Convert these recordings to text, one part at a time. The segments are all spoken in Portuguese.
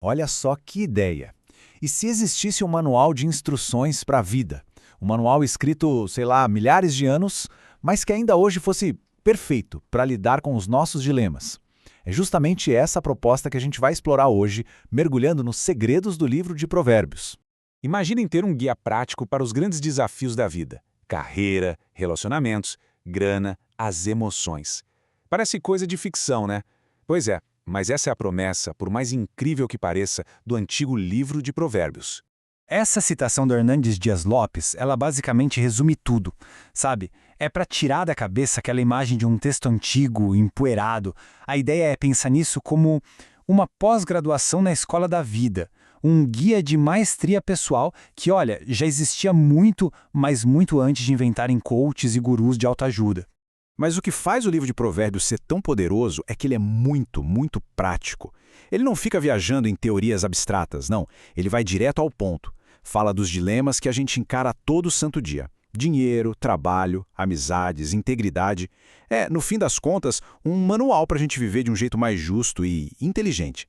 Olha só que ideia! E se existisse um manual de instruções para a vida? Um manual escrito, sei lá, há milhares de anos, mas que ainda hoje fosse perfeito para lidar com os nossos dilemas. É justamente essa a proposta que a gente vai explorar hoje, mergulhando nos segredos do livro de Provérbios. Imaginem ter um guia prático para os grandes desafios da vida: carreira, relacionamentos, grana, as emoções. Parece coisa de ficção, né? Pois é, mas essa é a promessa, por mais incrível que pareça, do antigo livro de Provérbios. Essa citação do Hernandes Dias Lopes, ela basicamente resume tudo, sabe? É para tirar da cabeça aquela imagem de um texto antigo, empoeirado. A ideia é pensar nisso como uma pós-graduação na escola da vida, um guia de maestria pessoal que, olha, já existia muito, mas muito antes de inventarem coaches e gurus de autoajuda. Mas o que faz o livro de Provérbios ser tão poderoso é que ele é muito, muito prático. Ele não fica viajando em teorias abstratas, não. Ele vai direto ao ponto. Fala dos dilemas que a gente encara todo santo dia. Dinheiro, trabalho, amizades, integridade. É, no fim das contas, um manual para a gente viver de um jeito mais justo e inteligente.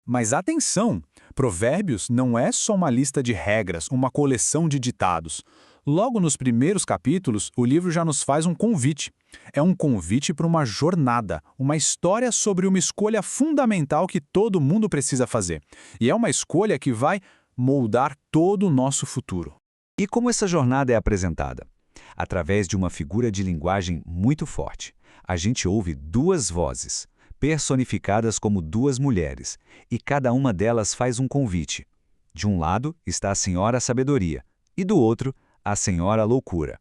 Mas atenção! Provérbios não é só uma lista de regras, uma coleção de ditados. Logo nos primeiros capítulos, o livro já nos faz um convite. É um convite para uma jornada, uma história sobre uma escolha fundamental que todo mundo precisa fazer. E é uma escolha que vai moldar todo o nosso futuro. E como essa jornada é apresentada? Através de uma figura de linguagem muito forte. A gente ouve duas vozes, personificadas como duas mulheres, e cada uma delas faz um convite. De um lado está a Senhora Sabedoria, e do outro, a Senhora Loucura.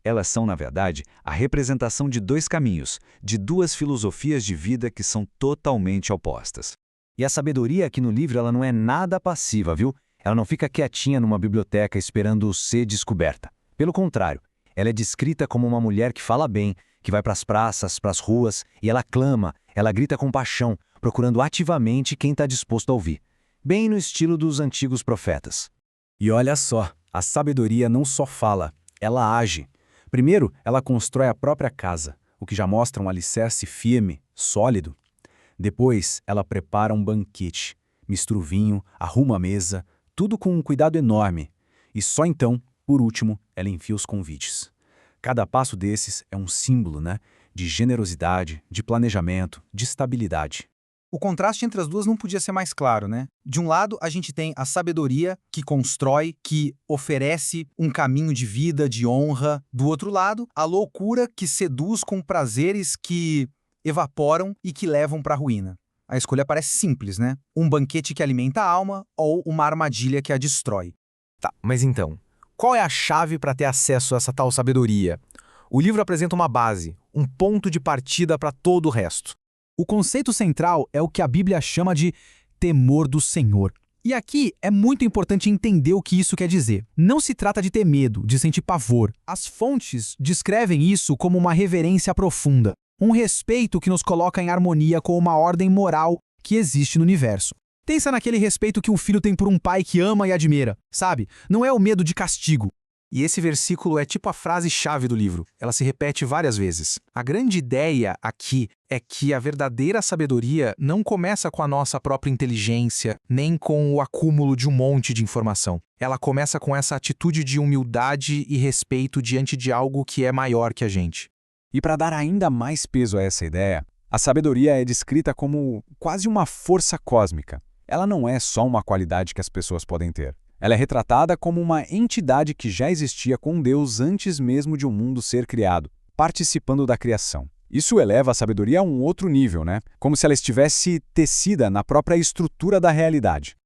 Elas são, na verdade, a representação de dois caminhos, de duas filosofias de vida que são totalmente opostas. E a sabedoria aqui no livro ela não é nada passiva, viu? Ela não fica quietinha numa biblioteca esperando ser descoberta. Pelo contrário, ela é descrita como uma mulher que fala bem, que vai para as praças, para as ruas, e ela clama, ela grita com paixão, procurando ativamente quem está disposto a ouvir. Bem no estilo dos antigos profetas. E olha só, a sabedoria não só fala, ela age. Primeiro, ela constrói a própria casa, o que já mostra um alicerce firme, sólido. Depois, ela prepara um banquete, mistura o vinho, arruma a mesa, tudo com um cuidado enorme. E só então, por último, ela enfia os convites. Cada passo desses é um símbolo, né? De generosidade, de planejamento, de estabilidade. O contraste entre as duas não podia ser mais claro, né? De um lado, a gente tem a sabedoria que constrói, que oferece um caminho de vida, de honra. Do outro lado, a loucura que seduz com prazeres que evaporam e que levam para a ruína. A escolha parece simples, né? Um banquete que alimenta a alma ou uma armadilha que a destrói. Tá, mas então, qual é a chave para ter acesso a essa tal sabedoria? O livro apresenta uma base, um ponto de partida para todo o resto. O conceito central é o que a Bíblia chama de temor do Senhor. E aqui é muito importante entender o que isso quer dizer. Não se trata de ter medo, de sentir pavor. As fontes descrevem isso como uma reverência profunda, um respeito que nos coloca em harmonia com uma ordem moral que existe no universo. Pensa naquele respeito que um filho tem por um pai que ama e admira, sabe? Não é o medo de castigo. E esse versículo é tipo a frase-chave do livro. Ela se repete várias vezes. A grande ideia aqui é que a verdadeira sabedoria não começa com a nossa própria inteligência, nem com o acúmulo de um monte de informação. Ela começa com essa atitude de humildade e respeito diante de algo que é maior que a gente. E para dar ainda mais peso a essa ideia, a sabedoria é descrita como quase uma força cósmica. Ela não é só uma qualidade que as pessoas podem ter. Ela é retratada como uma entidade que já existia com Deus antes mesmo de um mundo ser criado, participando da criação. Isso eleva a sabedoria a um outro nível, né? Como se ela estivesse tecida na própria estrutura da realidade.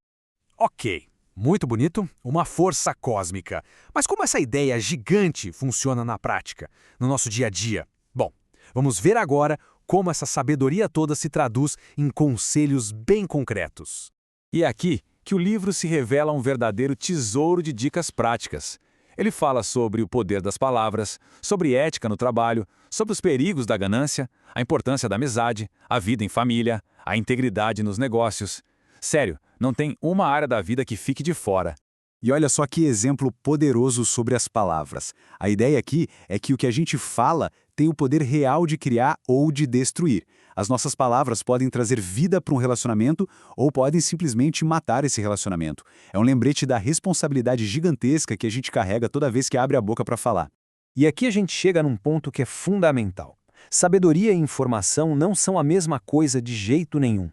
Ok, muito bonito, uma força cósmica. Mas como essa ideia gigante funciona na prática, no nosso dia a dia? Bom, vamos ver agora como essa sabedoria toda se traduz em conselhos bem concretos. E é aqui que o livro se revela um verdadeiro tesouro de dicas práticas. Ele fala sobre o poder das palavras, sobre ética no trabalho, sobre os perigos da ganância, a importância da amizade, a vida em família, a integridade nos negócios. Sério, não tem uma área da vida que fique de fora. E olha só que exemplo poderoso sobre as palavras. A ideia aqui é que o que a gente fala tem o poder real de criar ou de destruir. As nossas palavras podem trazer vida para um relacionamento ou podem simplesmente matar esse relacionamento. É um lembrete da responsabilidade gigantesca que a gente carrega toda vez que abre a boca para falar. E aqui a gente chega num ponto que é fundamental. Sabedoria e informação não são a mesma coisa de jeito nenhum.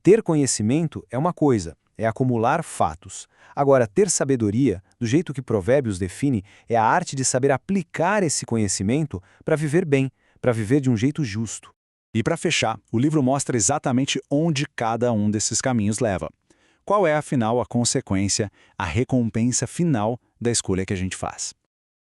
Ter conhecimento é uma coisa, é acumular fatos. Agora, ter sabedoria, do jeito que Provérbios define, é a arte de saber aplicar esse conhecimento para viver bem, para viver de um jeito justo. E para fechar, o livro mostra exatamente onde cada um desses caminhos leva. Qual é, afinal, a consequência, a recompensa final da escolha que a gente faz?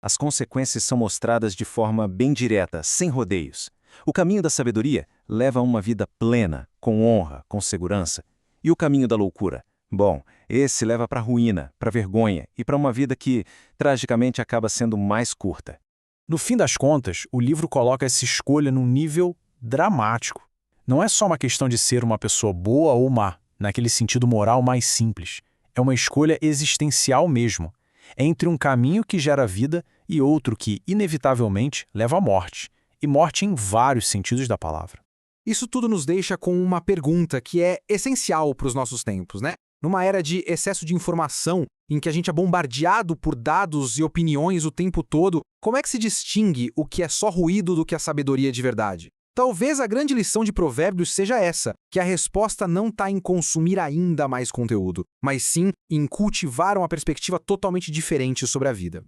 As consequências são mostradas de forma bem direta, sem rodeios. O caminho da sabedoria leva a uma vida plena, com honra, com segurança. E o caminho da loucura? Bom, esse leva para a ruína, para a vergonha e para uma vida que, tragicamente, acaba sendo mais curta. No fim das contas, o livro coloca essa escolha num nível dramático. Não é só uma questão de ser uma pessoa boa ou má, naquele sentido moral mais simples. É uma escolha existencial mesmo. É entre um caminho que gera vida e outro que, inevitavelmente, leva à morte. E morte em vários sentidos da palavra. Isso tudo nos deixa com uma pergunta que é essencial para os nossos tempos, né? Numa era de excesso de informação, em que a gente é bombardeado por dados e opiniões o tempo todo, como é que se distingue o que é só ruído do que a sabedoria de verdade? Talvez a grande lição de Provérbios seja essa, que a resposta não está em consumir ainda mais conteúdo, mas sim em cultivar uma perspectiva totalmente diferente sobre a vida.